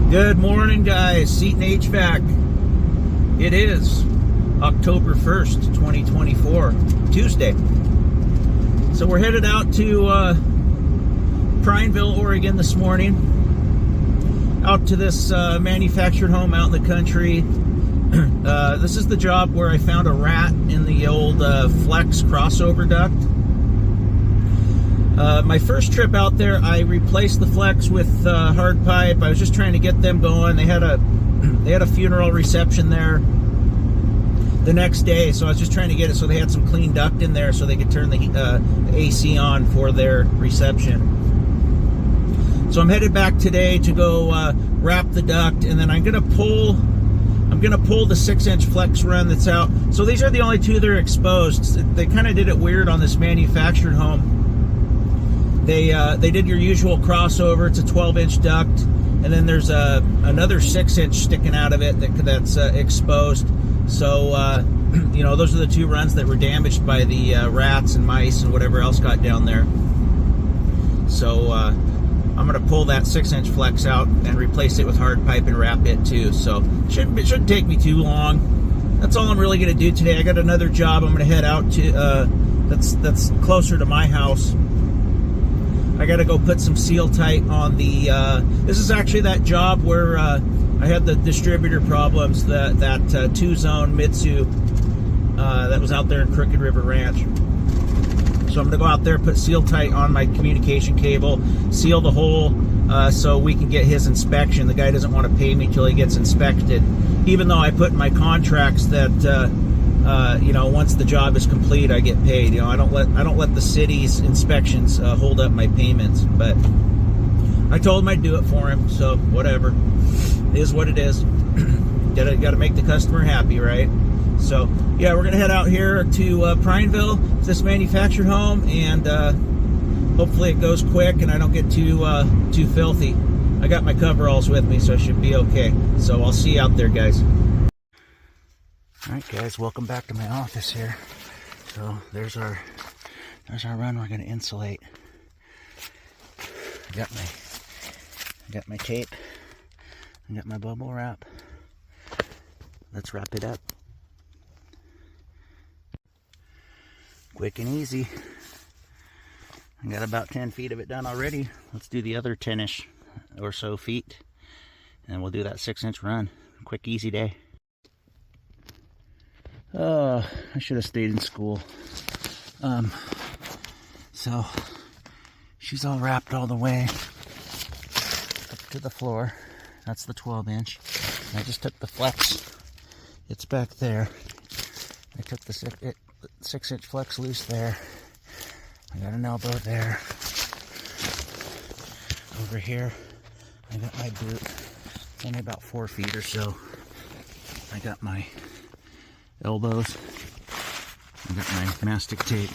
Good morning, guys. Seton HVAC. It is October 1st, 2024, Tuesday. So we're headed out to Prineville, Oregon this morning. Out to this manufactured home out in the country. This is the job where I found a rat in the old Flex crossover duct. My first trip out there, I replaced the Flex with hard pipe. I was just trying to get them going. They had a funeral reception there the next day, so I was just trying to get it so they had some clean duct in there so they could turn the AC on for their reception. So I'm headed back today to go wrap the duct, and then I'm gonna pull the 6-inch flex run that's out. So these are the only two that are exposed. They kind of did it weird on this manufactured home. They did your usual crossover. It's a 12-inch duct, and then there's another 6-inch sticking out of it that's exposed. So you know, those are the two runs that were damaged by the rats and mice and whatever else got down there. So I'm gonna pull that 6-inch flex out and replace it with hard pipe and wrap it too. So it shouldn't take me too long. That's all I'm really gonna do today. I got another job I'm gonna head out to that's closer to my house. I got to go put some seal tight on the, this is actually that job where I had the distributor problems, that 2-zone Mitsu that was out there in Crooked River Ranch. So I'm going to go out there, put seal tight on my communication cable, seal the hole so we can get his inspection. The guy doesn't want to pay me till he gets inspected, even though I put in my contracts that you know, once the job is complete, I get paid. You know, I don't let the city's inspections hold up my payments. But I told him I'd do it for him, so whatever. It is what it is. Gotta make the customer happy, right? So yeah, we're gonna head out here to Prineville, this manufactured home, and hopefully it goes quick and I don't get too filthy. I got my coveralls with me, so I should be okay. So I'll see you out there, guys. Alright guys, welcome back to my office here. So there's our run we're gonna insulate. I got my tape. I got my bubble wrap. Let's wrap it up. Quick and easy. I got about 10 feet of it done already. Let's do the other 10-ish or so feet, and we'll do that 6-inch run. Quick, easy day. Oh, I should have stayed in school. So she's all wrapped all the way up to the floor. That's the 12-inch. I just took the flex. It's back there. I took the 6-inch flex loose there. I got an elbow there. Over here, I got my boot. It's only about 4 feet or so. I got my elbows. I got my mastic tape.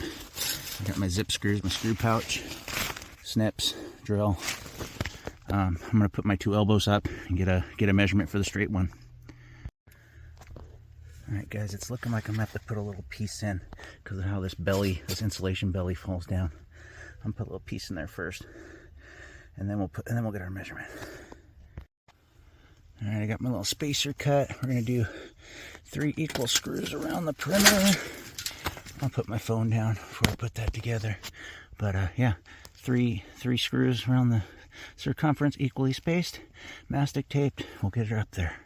I got my zip screws, my screw pouch, snips, drill. I'm gonna put my 2 elbows up and get a measurement for the straight one. All right, guys, it's looking like I'm gonna have to put a little piece in because of how this insulation belly falls down. I'm gonna put a little piece in there first, and then we'll get our measurement. All right, I got my little spacer cut. We're gonna do 3 equal screws around the perimeter. I'll put my phone down before I put that together. But yeah, three screws around the circumference, equally spaced, mastic taped. We'll get her up there.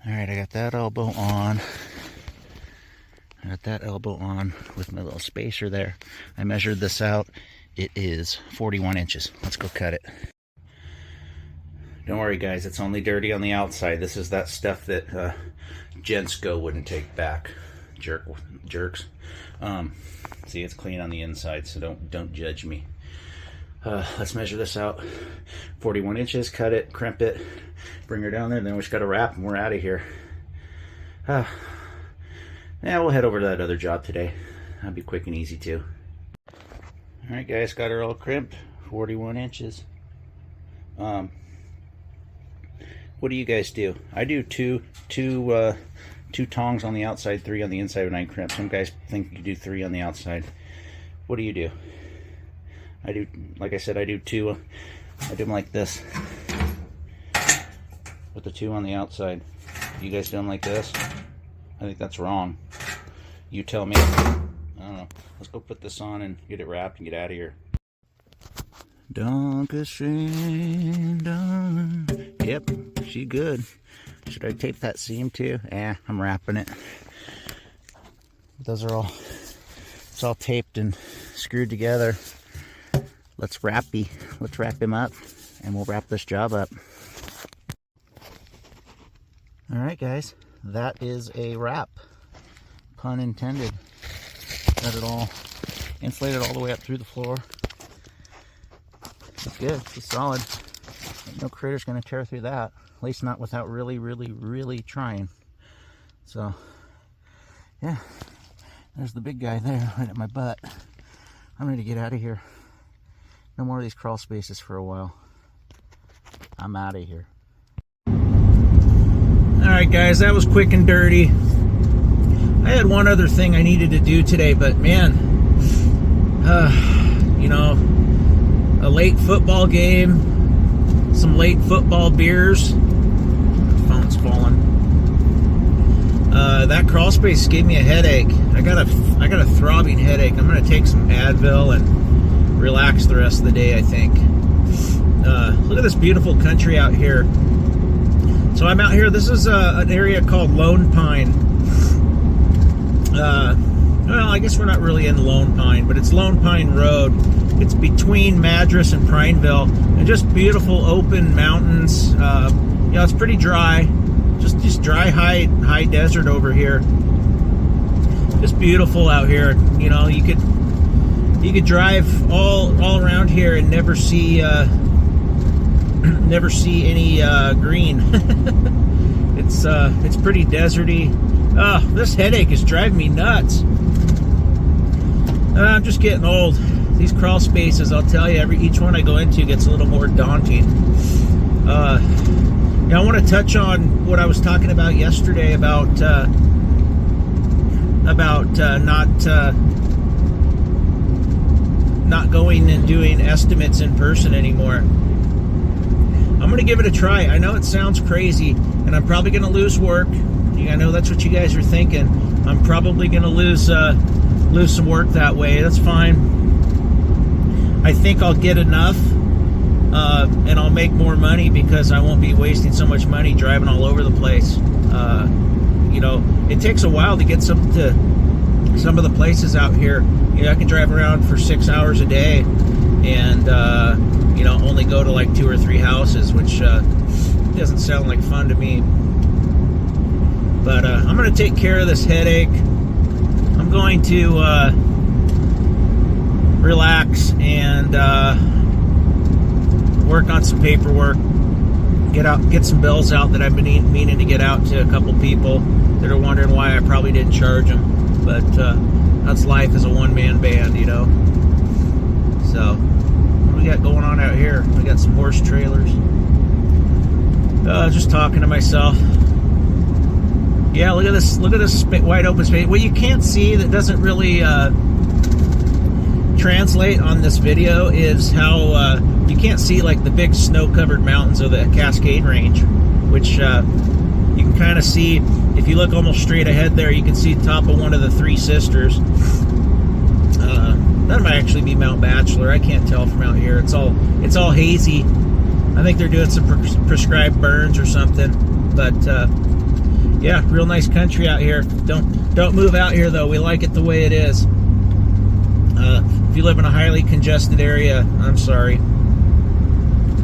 Alright, I got that elbow on. I got that elbow on with my little spacer there. I measured this out. It is 41 inches. Let's go cut it. Don't worry, guys, it's only dirty on the outside. This is that stuff that Gensco wouldn't take back. jerks. See, it's clean on the inside, so don't judge me. Let's measure this out. 41 inches, cut it, crimp it, bring her down there, and then we just got to wrap and we're out of here. Yeah, we'll head over to that other job today. That'll be quick and easy too. All right, guys, got her all crimped, 41 inches. What do you guys do? I do two tongs on the outside, 3 on the inside when I crimp. Some guys think you do 3 on the outside. What do you do? I do, like I said, I do 2. I do them like this, with the 2 on the outside. You guys do them like this? I think that's wrong. You tell me. I don't know. Let's go put this on and get it wrapped and get out of here. Yep, she good. Should I tape that seam too? I'm wrapping it. Those are all, it's all taped and screwed together. Let's wrap him up and we'll wrap this job up. All right, guys, that is a wrap, pun intended. Got it all insulated all the way up through the floor. It's good, it's solid. Ain't no critter's gonna tear through that, at least not without really trying. So yeah, there's the big guy there right at my butt. I'm ready to get out of here. No more of these crawl spaces for a while. I'm out of here. Alright guys, that was quick and dirty. I had one other thing I needed to do today, but man, you know, a late football game, some late football beers. Phone's falling. That crawl space gave me a headache. I got a throbbing headache. I'm gonna take some Advil and relax the rest of the day, I think. Look at this beautiful country out here. So I'm out here. This is an area called Lone Pine. Well, I guess we're not really in Lone Pine, but it's Lone Pine Road. It's between Madras and Prineville, and just beautiful open mountains. You know, it's pretty dry, just dry high desert over here. Just beautiful out here. You know, you could drive all around here and never see any green. It's pretty deserty. This headache is driving me nuts. I'm just getting old. These crawl spaces, I'll tell you, each one I go into gets a little more daunting. Now I want to touch on what I was talking about yesterday about not going and doing estimates in person anymore. I'm going to give it a try. I know it sounds crazy, and I'm probably going to lose work. I know that's what you guys are thinking. I'm probably going to lose some work that way. That's fine. I think I'll get enough, and I'll make more money because I won't be wasting so much money driving all over the place. You know, it takes a while to get some of the places out here. You know, I can drive around for 6 hours a day and you know, only go to like 2 or 3 houses, which doesn't sound like fun to me. But I'm going to take care of this headache. I'm going to relax and work on some paperwork, get some bills out that I've been meaning to get out to a couple people that are wondering why I probably didn't charge them. But that's life as a one-man band, you know. So what do we got going on out here? We got some horse trailers. Just talking to myself. Yeah, look at this wide open space. What you can't see, that doesn't really translate on this video, is how you can't see like the big snow-covered mountains of the Cascade Range, which you can kind of see if you look almost straight ahead there. You can see the top of one of the Three Sisters. That might actually be Mount Bachelor. I can't tell from out here. It's all hazy. I think they're doing some prescribed burns or something. But yeah, real nice country out here. Don't move out here though. We like it the way it is. If you live in a highly congested area, I'm sorry,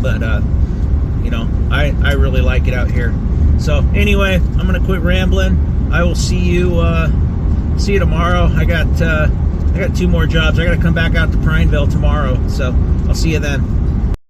but you know, I really like it out here. So anyway, I'm gonna quit rambling. I will see you see you tomorrow. I got 2 more jobs. I got to come back out to Prineville tomorrow, so I'll see you then.